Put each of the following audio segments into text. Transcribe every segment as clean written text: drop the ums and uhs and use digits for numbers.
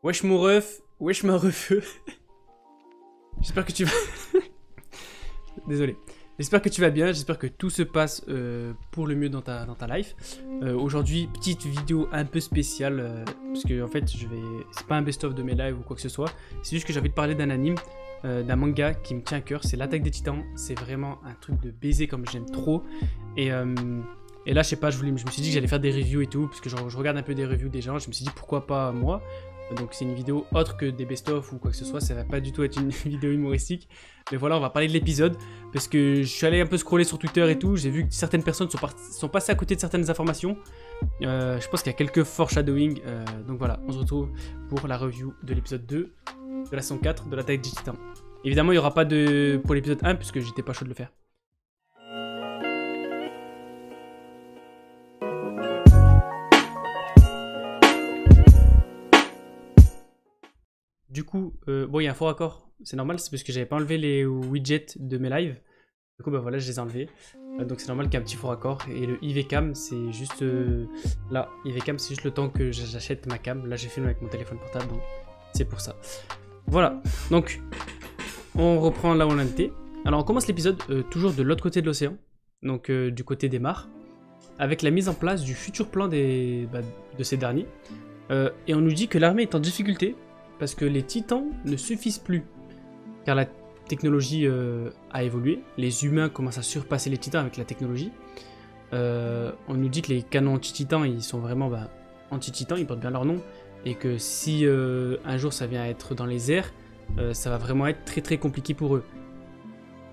Wesh mon ref, wesh ma refeu. J'espère que tu vas... Désolé. J'espère que tu vas bien, j'espère que tout se passe pour le mieux dans ta life. Aujourd'hui, petite vidéo un peu spéciale, parce que en fait, c'est pas un best-of de mes lives ou quoi que ce soit. C'est juste que j'ai envie de parler d'un anime, d'un manga qui me tient à cœur, c'est l'Attaque des Titans. C'est vraiment un truc de baiser comme j'aime trop. Et là, je sais pas, je me suis dit que j'allais faire des reviews et tout, parce que je regarde un peu des reviews des gens, je me suis dit pourquoi pas moi. Donc c'est une vidéo autre que des best-of ou quoi que ce soit, ça va pas du tout être une vidéo humoristique. Mais voilà, on va parler de l'épisode, parce que je suis allé un peu scroller sur Twitter et tout, j'ai vu que certaines personnes sont passées à côté de certaines informations. Je pense qu'il y a quelques foreshadowing, donc voilà, on se retrouve pour la review de l'épisode 2, de la saison 4, de l'Attaque des Titans. Évidemment, il n'y aura pas de pour l'épisode 1, puisque j'étais pas chaud de le faire. Du coup, bon, il y a un faux raccord, c'est normal, c'est parce que j'avais pas enlevé les widgets de mes lives. Du coup, bah voilà, je les ai enlevés. Donc c'est normal qu'il y ait un petit faux raccord. Et le IVCam, c'est juste... là, IVCam, c'est juste le temps que j'achète ma cam. Là, j'ai filmé avec mon téléphone portable, donc c'est pour ça. Voilà, donc on reprend là où on en était. Alors on commence l'épisode toujours de l'autre côté de l'océan, donc du côté des mares, avec la mise en place du futur plan de ces derniers. Et on nous dit que l'armée est en difficulté, parce que les titans ne suffisent plus, car la technologie a évolué, les humains commencent à surpasser les titans avec la technologie. On nous dit que les canons anti-titans, ils sont vraiment anti-titans, ils portent bien leur nom, et que si un jour ça vient à être dans les airs, ça va vraiment être très très compliqué pour eux.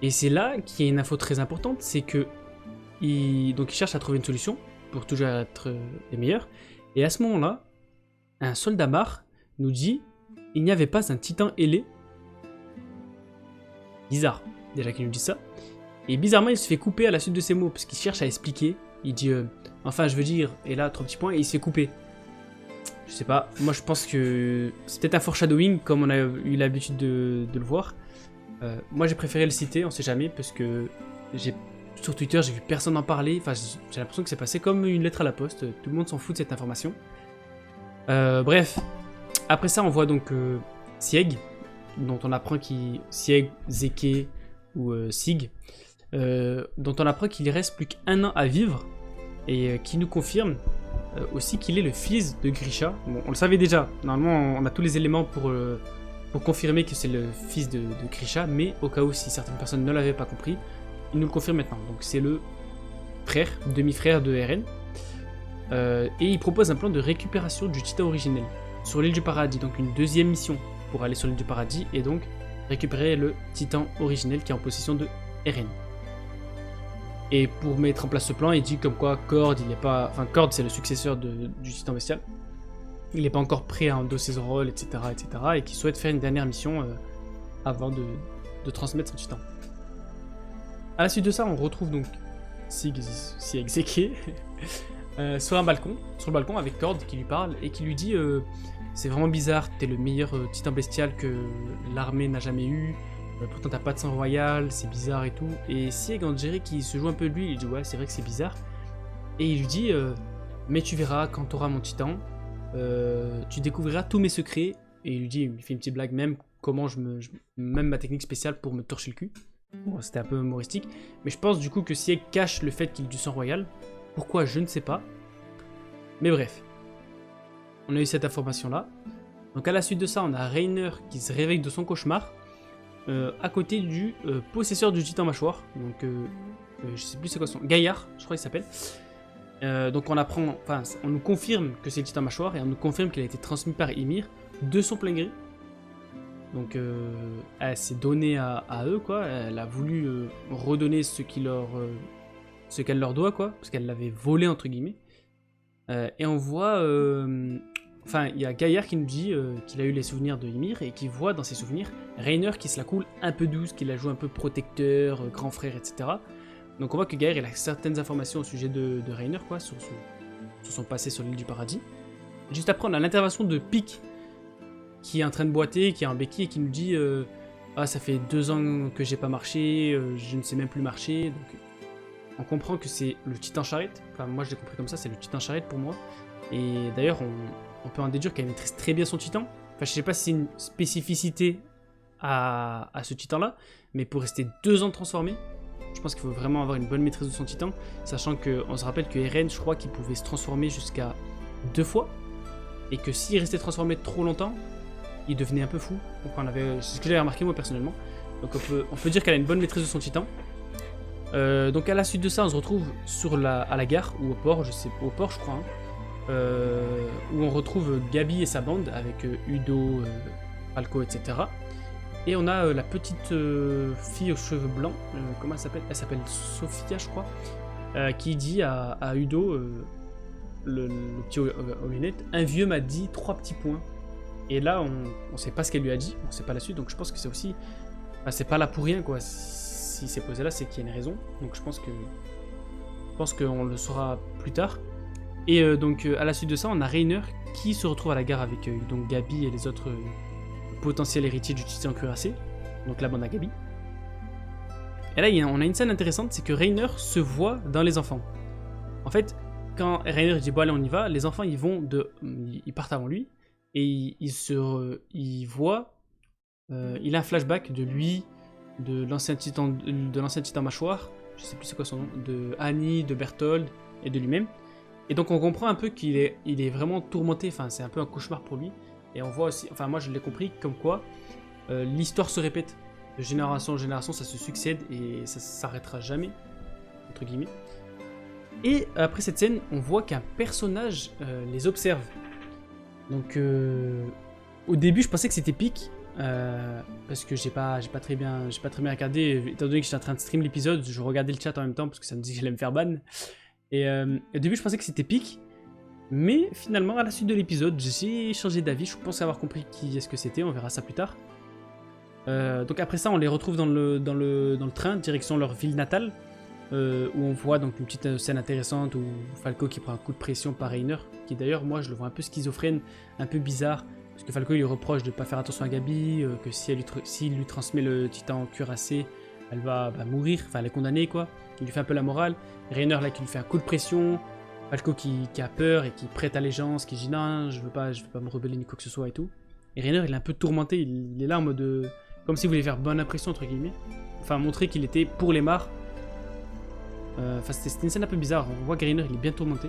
Et c'est là qu'il y a une info très importante, c'est que ils cherchent à trouver une solution pour toujours être les meilleurs, et à ce moment-là, un soldat mare nous dit: il n'y avait pas un titan ailé. Bizarre, déjà qu'il nous dit ça. Et bizarrement, il se fait couper à la suite de ses mots, parce qu'il cherche à expliquer. Il dit enfin, je veux dire, et là, 3 petits points, et il se fait couper. Je sais pas, moi je pense que c'est peut-être un foreshadowing, comme on a eu l'habitude de le voir. Moi j'ai préféré le citer, on sait jamais, parce que sur Twitter, j'ai vu personne en parler. Enfin, j'ai l'impression que c'est passé comme une lettre à la poste. Tout le monde s'en fout de cette information. Bref. Après ça, on voit donc Sieg, dont on apprend Sieg, Zeke ou Sig, dont on apprend qu'il reste plus qu'1 an à vivre, et qui nous confirme aussi qu'il est le fils de Grisha. Bon, on le savait déjà, normalement on a tous les éléments pour confirmer que c'est le fils de Grisha, mais au cas où si certaines personnes ne l'avaient pas compris, il nous le confirme maintenant. Donc c'est le frère, demi-frère de Eren, et il propose un plan de récupération du titan originel sur l'île du paradis, donc une deuxième mission pour aller sur l'île du paradis et donc récupérer le titan originel qui est en possession de Eren. Et pour mettre en place ce plan, il dit comme quoi Cord, il n'est pas... Enfin, Cord, c'est le successeur du titan bestial. Il n'est pas encore prêt à endosser son rôle, etc., etc., et qu'il souhaite faire une dernière mission avant de transmettre son titan. À la suite de ça, on retrouve donc Zeke sur le balcon avec Cord qui lui parle et qui lui dit c'est vraiment bizarre, t'es le meilleur titan bestial que l'armée n'a jamais eu, pourtant t'as pas de sang royal, c'est bizarre et tout. Et Sieg, on dirait qu'il se joue un peu de lui, il dit ouais, c'est vrai que c'est bizarre. Et il lui dit mais tu verras, quand t'auras mon titan, tu découvriras tous mes secrets. Et il fait une petite blague même, comment même ma technique spéciale pour me torcher le cul. Bon, c'était un peu humoristique, mais je pense du coup que Sieg cache le fait qu'il ait du sang royal. Pourquoi, je ne sais pas. Mais bref. On a eu cette information-là. Donc à la suite de ça, on a Reiner qui se réveille de son cauchemar. À côté du possesseur du titan mâchoire. Donc je sais plus c'est quoi son... Gaillard, je crois qu'il s'appelle. Donc on apprend... Enfin, on nous confirme que c'est le titan mâchoire. Et on nous confirme qu'il a été transmis par Ymir de son plein gré. Donc elle s'est donnée à eux, quoi. Elle a voulu redonner ce qu'elle leur doit, quoi, parce qu'elle l'avait volé entre guillemets. Et on voit, enfin, il y a Gaillard qui nous dit qu'il a eu les souvenirs de Ymir et qui voit dans ses souvenirs Reiner qui se la coule un peu douce, qui la joue un peu protecteur, grand frère, etc. Donc on voit que Gaillard il a certaines informations au sujet de Reiner, quoi, sur son passé sur l'île du paradis. Juste après, on a l'intervention de Pic qui est en train de boiter, qui est en béquille et qui nous dit ah, ça fait 2 ans que j'ai pas marché, je ne sais même plus marcher. Donc on comprend que c'est le titan charrette. Enfin, moi je l'ai compris comme ça, c'est le titan charrette pour moi. Et d'ailleurs, on peut en déduire qu'elle maîtrise très bien son titan, Enfin, je sais pas si c'est une spécificité à ce titan-là, mais pour rester 2 ans transformé, je pense qu'il faut vraiment avoir une bonne maîtrise de son titan, sachant qu'on se rappelle que Eren, je crois qu'il pouvait se transformer jusqu'à 2 fois, et que s'il restait transformé trop longtemps, il devenait un peu fou. Enfin, c'est ce que j'avais remarqué moi personnellement. Donc on peut dire qu'elle a une bonne maîtrise de son titan. Donc à la suite de ça, on se retrouve à la gare, ou au port, au port je crois, hein, où on retrouve Gabi et sa bande, avec Udo, Falco, etc. Et on a la petite fille aux cheveux blancs, comment elle s'appelle? Elle s'appelle Sophia, je crois, qui dit à Udo, le petit aux lunettes, un vieux m'a dit 3 petits points. Et là, on sait pas ce qu'elle lui a dit, on sait pas la suite, donc je pense que c'est aussi... Enfin, c'est pas là pour rien, quoi. Si c'est posé là, c'est qu'il y a une raison. Donc je pense qu'on le saura plus tard. Et donc à la suite de ça, on a Reiner qui se retrouve à la gare avec donc Gabi et les autres potentiels héritiers du titan cuirassé. Donc là, on a Gabi. Et là, on a une scène intéressante, c'est que Reiner se voit dans les enfants. En fait, quand Reiner dit bon allez on y va, les enfants ils partent avant lui et il voit, il a un flashback de lui, de l'ancien titan mâchoire, je sais plus c'est quoi son nom, de Annie, de Berthold et de lui-même. Et donc on comprend un peu qu'il est vraiment tourmenté, enfin c'est un peu un cauchemar pour lui. Et on voit aussi, enfin moi je l'ai compris, comme quoi l'histoire se répète. De génération en génération, ça se succède et ça s'arrêtera jamais, entre guillemets. Et après cette scène, on voit qu'un personnage les observe. Donc au début je pensais que c'était Pic, parce que j'ai pas très bien regardé, étant donné que j'étais en train de stream l'épisode, je regardais le chat en même temps parce que ça me dit que j'allais me faire ban. Et au début je pensais que c'était Pic, mais finalement à la suite de l'épisode j'ai changé d'avis, je pense avoir compris qui est-ce que c'était, on verra ça plus tard. Donc après ça on les retrouve dans le train, direction leur ville natale, où on voit donc une petite scène intéressante où Falco qui prend un coup de pression par Reiner, qui d'ailleurs moi je le vois un peu schizophrène, un peu bizarre, parce que Falco il lui reproche de ne pas faire attention à Gabi, que s'il lui transmet le titan cuirassé, elle va mourir, enfin elle est condamnée quoi, il lui fait un peu la morale, Reiner là qui lui fait un coup de pression, Falco qui a peur et qui prête allégeance, qui dit non je veux pas me rebeller ni quoi que ce soit et tout, et Reiner il est un peu tourmenté, il est là en mode... comme s'il voulait faire bonne impression entre guillemets, enfin montrer qu'il était pour les mares. Enfin c'était une scène un peu bizarre, on voit que Reiner il est bien tourmenté.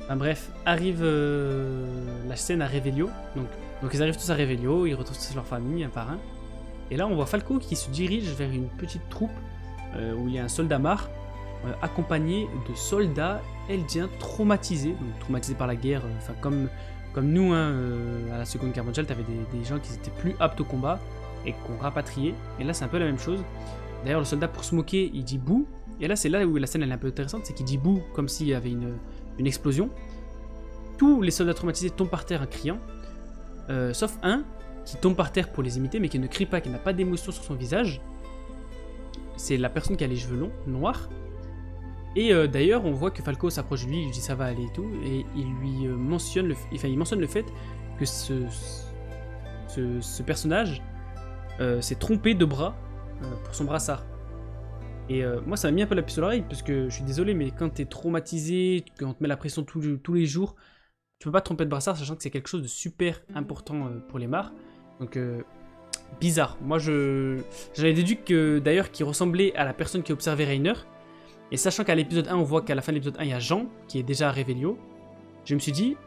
Enfin bref, arrive la scène à Revelio, donc ils arrivent tous à Revelio, ils retrouvent tous leur famille un par un. Et là on voit Falco qui se dirige vers une petite troupe où il y a un soldat mare accompagné de soldats eldiens traumatisés par la guerre, enfin comme nous hein, à la Seconde Guerre mondiale, t'avais des gens qui étaient plus aptes au combat et qu'on rapatriait, et là c'est un peu la même chose. D'ailleurs le soldat pour se moquer il dit bouh, et là c'est là où la scène elle est un peu intéressante, c'est qu'il dit bouh comme s'il y avait une explosion. Tous les soldats traumatisés tombent par terre en criant, sauf un qui tombe par terre pour les imiter mais qui ne crie pas, qui n'a pas d'émotion sur son visage. C'est la personne qui a les cheveux longs, noirs, et d'ailleurs on voit que Falco s'approche de lui, il lui dit ça va aller et tout, et il lui mentionne le fait que ce personnage s'est trompé de bras pour son brassard. Et moi ça m'a mis un peu la puce à l'oreille parce que je suis désolé mais quand t'es traumatisé, quand on te met la pression tous les jours, tu peux pas te tromper de brassard sachant que c'est quelque chose de super important pour les mares. Donc bizarre. Moi j'avais déduit que d'ailleurs qu'il ressemblait à la personne qui observait Reiner. Et sachant qu'à l'épisode 1 on voit qu'à la fin de l'épisode 1 il y a Jean qui est déjà à Revelio, je me suis dit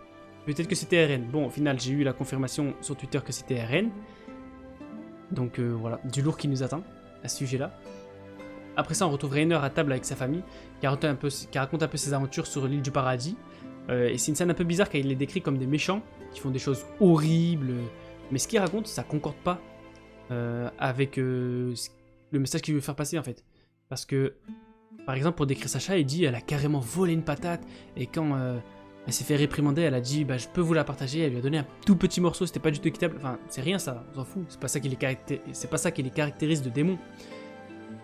peut-être que c'était Eren. Bon au final j'ai eu la confirmation sur Twitter que c'était Eren. Donc voilà, du lourd qui nous attend à ce sujet-là. Après ça, on retrouve Reiner à table avec sa famille, qui raconte un peu ses aventures sur l'île du paradis. Et c'est une scène un peu bizarre car il les décrit comme des méchants, qui font des choses horribles. Mais ce qu'il raconte, ça concorde pas avec le message qu'il veut faire passer en fait. Parce que, par exemple, pour décrire Sacha, il dit elle a carrément volé une patate, et quand elle s'est fait réprimander, elle a dit je peux vous la partager, elle lui a donné un tout petit morceau, c'était pas du tout équitable, enfin c'est rien ça, on s'en fout, c'est pas ça qui les caractérise de démons.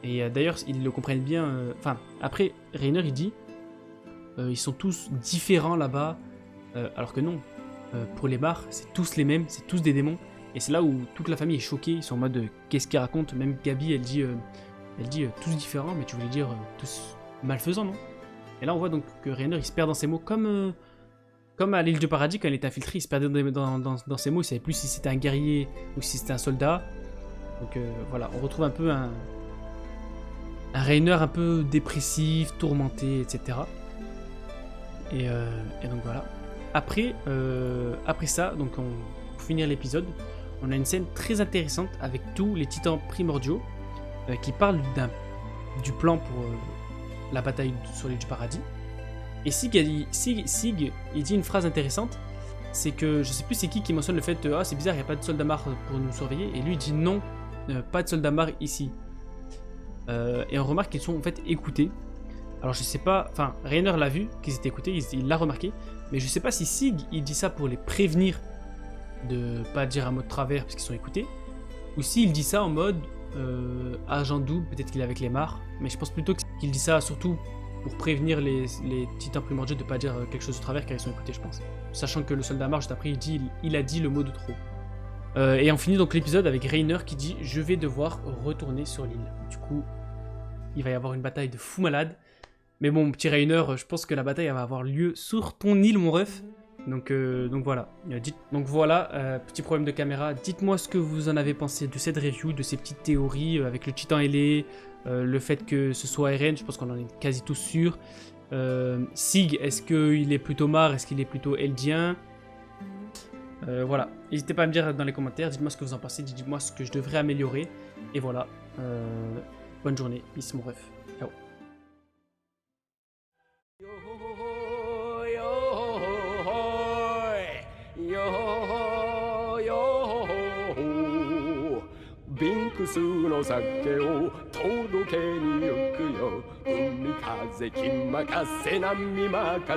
Et d'ailleurs ils le comprennent bien, enfin après Reiner il dit ils sont tous différents là-bas, alors que non, pour les mares c'est tous les mêmes, c'est tous des démons, et c'est là où toute la famille est choquée, ils sont en mode qu'est-ce qu'ils racontent, même Gabi elle dit tous différents, mais tu voulais dire tous malfaisants non? Et là on voit donc que Reiner il se perd dans ses mots comme Comme à l'île du paradis, quand il était infiltré, il se perdait dans ses mots, il savait plus si c'était un guerrier ou si c'était un soldat. Donc voilà, on retrouve un peu un Rainer un peu dépressif, tourmenté, etc. Et donc voilà. Après ça, donc pour finir l'épisode, on a une scène très intéressante avec tous les titans primordiaux qui parlent du plan pour la bataille sur l'île du paradis. Et Sig, il dit une phrase intéressante, c'est que, je sais plus c'est qui mentionne le fait « Ah, c'est bizarre, il n'y a pas de soldats morts pour nous surveiller », et lui il dit « Non, pas de soldats morts ici ». Et on remarque qu'ils sont en fait écoutés. Alors je sais pas, enfin Rainer l'a vu, qu'ils étaient écoutés, il l'a remarqué, mais je sais pas si Sig, il dit ça pour les prévenir de pas dire un mot de travers parce qu'ils sont écoutés, ou s'il dit ça en mode agent double, peut-être qu'il est avec les mares, mais je pense plutôt qu'il dit ça surtout pour prévenir les titans primordiaux de pas dire quelque chose de travers car ils sont écoutés, je pense. Sachant que le soldat mare, juste après, il a dit le mot de trop. Et on finit donc l'épisode avec Rainer qui dit « Je vais devoir retourner sur l'île ». Du coup, il va y avoir une bataille de fou malade. Mais bon, petit Rainer, je pense que la bataille va avoir lieu sur ton île, mon ref. Donc voilà. Petit problème de caméra. Dites-moi ce que vous en avez pensé de cette review, de ces petites théories avec le titan ailé, le fait que ce soit Eren, je pense qu'on en est quasi tous sûrs. Sig, est-ce qu'il est plutôt Mar, est-ce qu'il est plutôt Eldien? Voilà. N'hésitez pas à me dire dans les commentaires, dites-moi ce que vous en pensez, dites-moi ce que je devrais améliorer. Et voilà. Bonne journée, peace mon ref. Ciao.ビンクスの酒を届けに行くよ海風気任せ波任せ